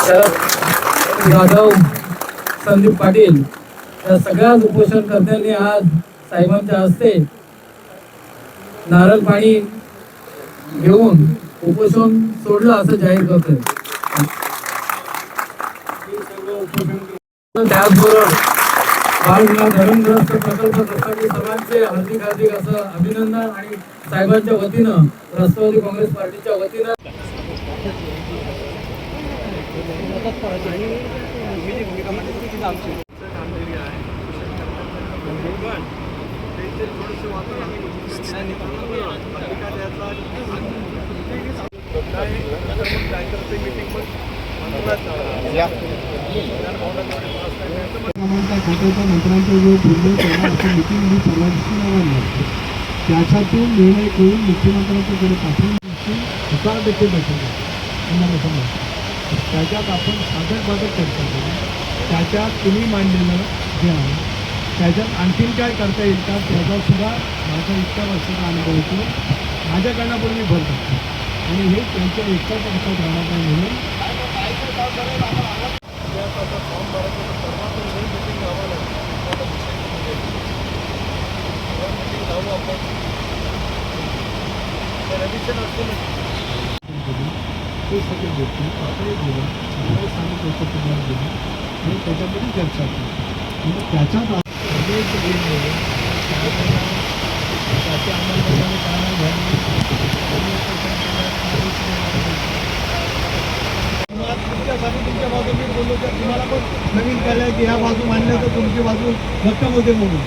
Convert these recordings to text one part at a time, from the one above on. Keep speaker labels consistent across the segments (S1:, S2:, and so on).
S1: शरद जाधव, संदीप पाटील या सगळ्याच उपोषणकर्त्यांनी आज साहेबांच्या हस्ते नारळ पाणी घेऊन उपोषण सोडलं असं जाहीर करतोय। त्याचबरोबर बालविवाह धरणग्रस्त प्रकल्पग्रस्तांनी सर्वांचे हार्दिक हार्दिक असं अभिनंदन आणि साहेबांच्या वतीनं राष्ट्रवादी काँग्रेस पार्टीच्या वतीनं
S2: खात्याच्या मंत्र्यांचा जो पूर्ण असं मिटिंग मी परवानगी त्याच्यातून निर्णय करून मुख्यमंत्र्यांच्याकडे पाठवून 1000% बैठक त्याच्यात आपण साधक चर्चा करू, त्याच्यात तुम्ही मांडलेलं जे आहे त्याच्यात आणखीन काय करता येईल का त्याचा सुद्धा माझा इतक्या वर्षाचा अनुभव होतो, माझ्याकडनं पण मी भर टाकतो आणि हे त्यांच्या एकटाच लक्षात राहणार नाही म्हणून ते सगळे गोष्टी आपले बोला आपले सांगितलं तुम्हाला बोला आणि त्याच्यामध्ये चर्चा केली म्हणजे त्याच्यात त्याची अंमलबजावणी करायला घ्यावी तुमच्यासाठी तुमच्या बाजू मी बोललो तर तुम्हाला पण नवीन कळलं की ह्या बाजू मांडल्या तर तुमची बाजू भक्कम होते म्हणून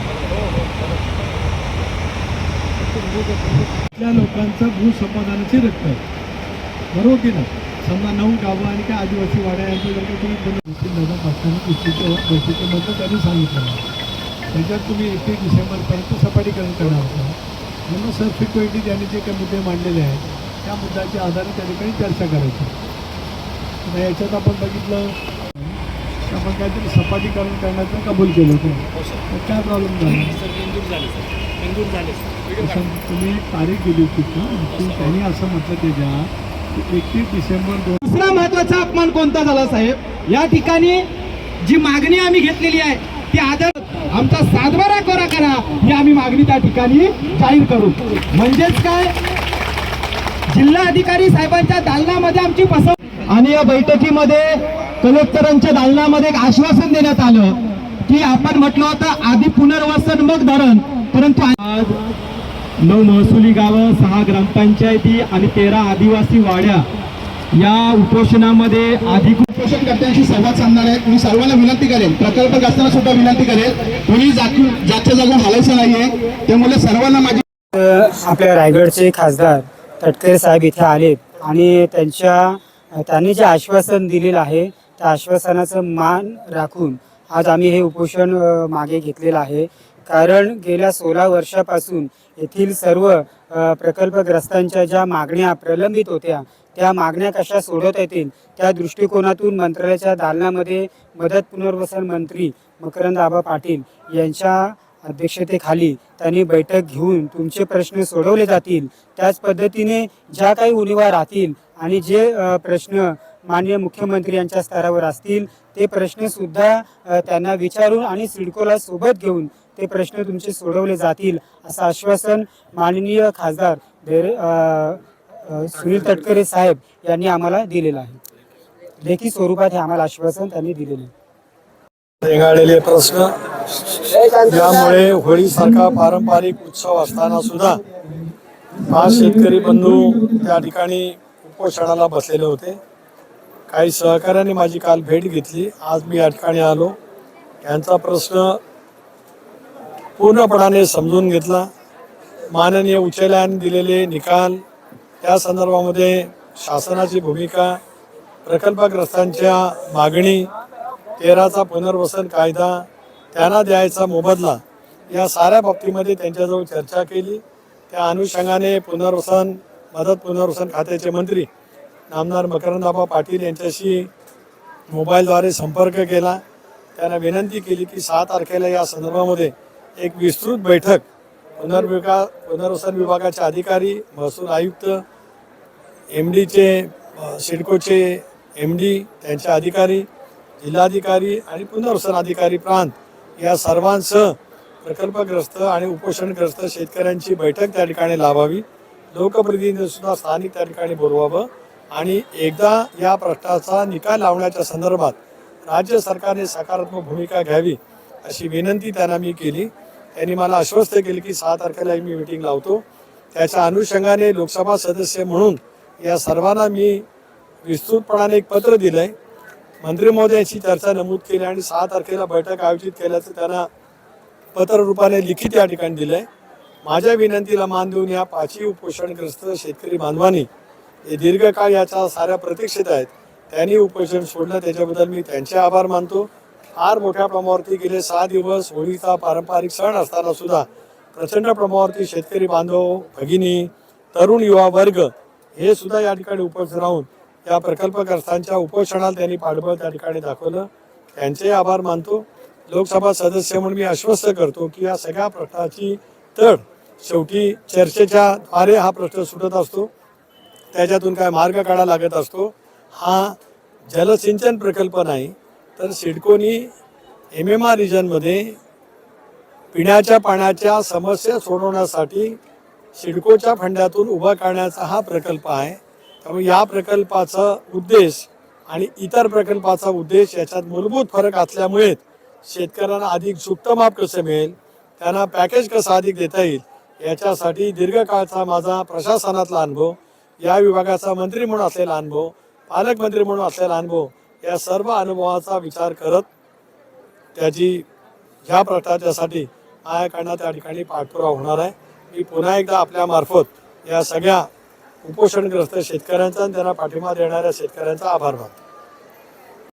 S2: त्या लोकांचं भूसंपादनाची रक्कम बरोबर की ना समजा 9 गावं आणि काय आदिवासी वाड्या यांचं जर का तुम्ही 2025 बैठकीमध्ये त्यांनी सांगितलं त्याच्यात तुम्ही 31 डिसेंबरपर्यंत सपाटीकरण करणार होता म्हणून सबसिक्वेंटली त्यांनी जे काही मुद्दे मांडलेले आहेत त्या मुद्द्याच्या आधारे त्या ठिकाणी चर्चा करायची। तर याच्यात आपण बघितलं की आपण काहीतरी सपाटीकरण करण्याचं कबूल केलं होतं तर काय प्रॉब्लेम झाला तुम्ही एक तारीख दिली होती का त्यांनी असं म्हटलं त्याच्यात 31 डिसेंबर।
S3: दुसरा महत्वाचा अपमान कोणता झाला साहेब, या ठिकाणी जी मागणी आम्ही घेतलेली आहे ती आदर आमचा 7/12 कोरा करा ही आम्ही मागणी त्या ठिकाणी जाहीर करू। म्हणजेच काय जिल्हा अधिकारी साहेबांच्या दालनामध्ये आमची पसंत आणि या बैठकीमध्ये कलेक्टरांच्या दालनामध्ये एक आश्वासन देण्यात आलं की आपण म्हटलं होतं आधी पुनर्वसन मग धरण, परंतु आज 9 महसुली गावं 6 ग्रामपंचायती आणि 13 आदिवासी वाड्या या उपोषणामध्ये
S4: उपोषणकर्त्यांशी संवाद साधणार आहेत। मी सर्वांना विनंती करेन, प्रकल्पग्रस्तांना सुद्धा विनंती करेन, कोणी जागच्या जागून हलायचं नाहीये, त्यामुळे सर्वांना माझी
S5: आपल्या रायगडचे खासदार तटकरे साहेब इथे आलेत आणि त्यांनी जे आश्वासन दिलेलं आहे त्या आश्वासनाचं मान राखून आज आम्ही हे उपोषण मागे घेतलेलं आहे। कारण गेल्या 16 वर्षापासून येथील सर्व प्रकल्पग्रस्तांच्या ज्या मागण्या प्रलंबित होत्या त्या मागण्या कशा सोडवता येतील त्या दृष्टिकोनातून मंत्रालयाच्या दालनामध्ये मदत पुनर्वसन मंत्री मकरंद आबा पाटील यांच्या अध्यक्षतेखाली त्यांनी बैठक घेऊन तुमचे प्रश्न सोडवले जातील, त्याच पद्धतीने ज्या काही उणिवा राहतील आणि जे प्रश्न माननीय मुख्यमंत्री यांच्या स्तरावर असतील ते प्रश्नसुद्धा त्यांना विचारून आणि सिडकोला सोबत घेऊन ते प्रश्न तुमचे सोडवले जातील असं आश्वासन माननीय खासदार सुनील तटकरे साहेब यांनी आम्हाला दिलेलं आहे। लेखी स्वरूपात हे आम्हाला आश्वासन त्यांनी दिलेलं आहे।
S6: रेंगाळलेले प्रश्न यामुळे होळीसारखा पारंपरिक उत्सव असताना सुद्धा 5 शेतकरी बंधू त्या ठिकाणी उपोषणाला बसलेले होते। काही सहकाऱ्यांनी माझी काल भेट घेतली, आज मी या ठिकाणी आलो, यांचा प्रश्न पूर्णपणाने समजून घेतला। माननीय उच्च न्यायालयाने दिलेले निकाल त्या संदर्भामध्ये शासनाची भूमिका, प्रकल्पग्रस्तांच्या मागणी, 13चा पुनर्वसन कायदा, त्यांना द्यायचा मोबदला, या साऱ्या बाबतीमध्ये त्यांच्याजवळ चर्चा केली। त्या अनुषंगाने मदत पुनर्वसन खात्याचे मंत्री नामदार मकरंदाबा पाटील यांच्याशी मोबाईलद्वारे संपर्क केला। त्यांना विनंती केली की 6 तारखेला या संदर्भामध्ये एक विस्तृत बैठक पुनर्वसन विभागाचे अधिकारी, महसूल आयुक्त, MDचे, सिडकोचे MD, त्यांचे अधिकारी, जिल्हाधिकारी आणि पुनर्वसन अधिकारी प्रांत या सर्वांसह प्रकल्पग्रस्त आणि उपोषणग्रस्त शेतकऱ्यांची बैठक त्या ठिकाणी लावावी. लोकप्रतिनिधींसुद्धा स्थानिक त्या ठिकाणी बोलवावं आणि एकदा या प्रश्नाचा निकाल लावण्याच्या संदर्भात राज्य सरकारने सकारात्मक भूमिका घ्यावी अशी विनंती त्यांना मी केली. त्यांनी मला आश्वस्त केले की 6 तारखेला मी मीटिंग लावतो. त्याच्या अनुषंगाने लोकसभा सदस्य म्हणून या सर्वांना मी विस्तृतपणाने एक पत्र दिलं आहे. मंत्री महोदयांशी चर्चा नमूद केली आणि 6 तारखेला बैठक आयोजित केल्याचं त्यांना पत्र रूपाने लिखित या ठिकाणी दिलं आहे. माझ्या विनंतीला मान देऊन या 5ही उपोषणग्रस्त शेतकरी बांधवांनी हे दीर्घकाळ याच्या साऱ्या प्रतीक्षेत आहेत, त्यांनी उपोषण सोडलं, त्याच्याबद्दल मी त्यांचे आभार मानतो. फार मोठ्या प्रमाणावरती गेले 6 दिवस होळीचा पारंपरिक सण असताना सुद्धा प्रचंड प्रमाणावरती शेतकरी बांधव, भगिनी, तरुण युवा वर्ग हे सुद्धा या ठिकाणी उपस्थित राहून या प्रकल्पग्रस्तांच्या उपोषणाला त्यांनी पाठबळ त्या ठिकाणी दाखवलं. त्यांचे आभार मानतो. लोकसभा सदस्य म्हणून मी आश्वस्त करतो की या सगळ्या प्रश्नाची तड शेवटी चर्चेच्या द्वारे हा प्रश्न सुटत असतो, त्याच्यातून काय मार्ग काढावा लागत असतो. हा जलसिंचन प्रकल्प नाही तर सिडकोनी MMR रिजनमध्ये पिण्याच्या पाण्याच्या समस्या सोडवण्यासाठी सिडकोच्या फंडातून उभा करण्याचा हा प्रकल्प आहे. त्यामुळे या प्रकल्पाचा उद्देश आणि इतर प्रकल्पाचा उद्देश याच्यात मूलभूत फरक असल्यामुळे शेतकऱ्यांना अधिक सुक्त माप कसं मिळेल, त्यांना पॅकेज कसं अधिक देता येईल, याच्यासाठी दीर्घकाळचा माझा प्रशासनातला अनुभव, या विभागाचा मंत्री म्हणून असलेला अनुभव, पालकमंत्री म्हणून असलेला अनुभव, या सर्व अनुभवाचा विचार करत त्याची ह्या प्रश्नाच्यासाठी माझ्याकडनं त्या ठिकाणी पाठपुरावा होणार आहे. मी पुन्हा एकदा आपल्यामार्फत या सगळ्या उपोषणग्रस्त शेतकऱ्यांचा आणि त्यांना पाठिंबा देणाऱ्या शेतकऱ्यांचा आभार मानतो.